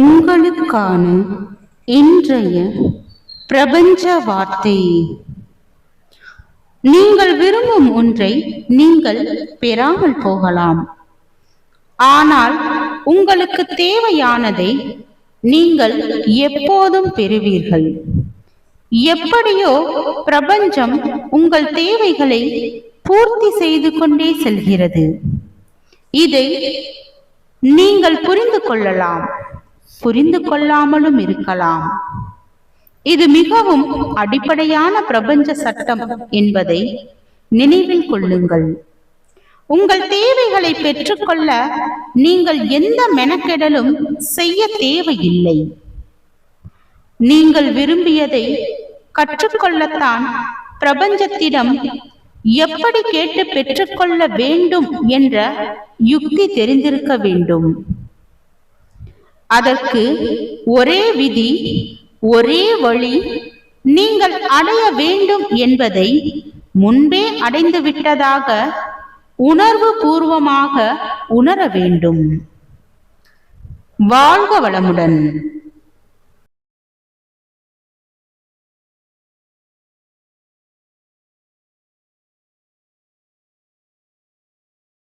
உங்களுக்கான இன்றைய பிரபஞ்ச வார்த்தை. நீங்கள் விரும்பும் ஒன்றை நீங்கள் பெறாமல் போகலாம், ஆனால் உங்களுக்கு தேவையானதை நீங்கள் எப்போதும் பெறுவீர்கள். எப்படியோ பிரபஞ்சம் உங்கள் தேவைகளை பூர்த்தி செய்து கொண்டே செல்கிறது. இதை நீங்கள் புரிந்து கொள்ளலாம், புரிந்து கொள்ளாமலும் இருக்கலாம். இது மிகவும் அடிப்படையான பிரபஞ்ச சட்டம் என்பதை நினைவில் கொள்ளுங்கள். உங்கள் தேவைகளை பெற்றுக்கொள்ள நீங்கள் எந்த மெனக்கெடலும் செய்ய தேவையில்லை. நீங்கள் விரும்பியதை கற்றுக்கொள்ளத்தான் பிரபஞ்சத்திடம் எப்படி கேட்டு பெற்றுக்கொள்ள வேண்டும் என்ற யுக்தி தெரிந்திருக்க வேண்டும். அதற்கு ஒரே விதி, ஒரே வழி, நீங்கள் அடைய வேண்டும் என்பதை முன்பே அடைந்து விட்டதாக உணர்வு பூர்வமாக உணர வேண்டும். வாழ்க வளமுடன்.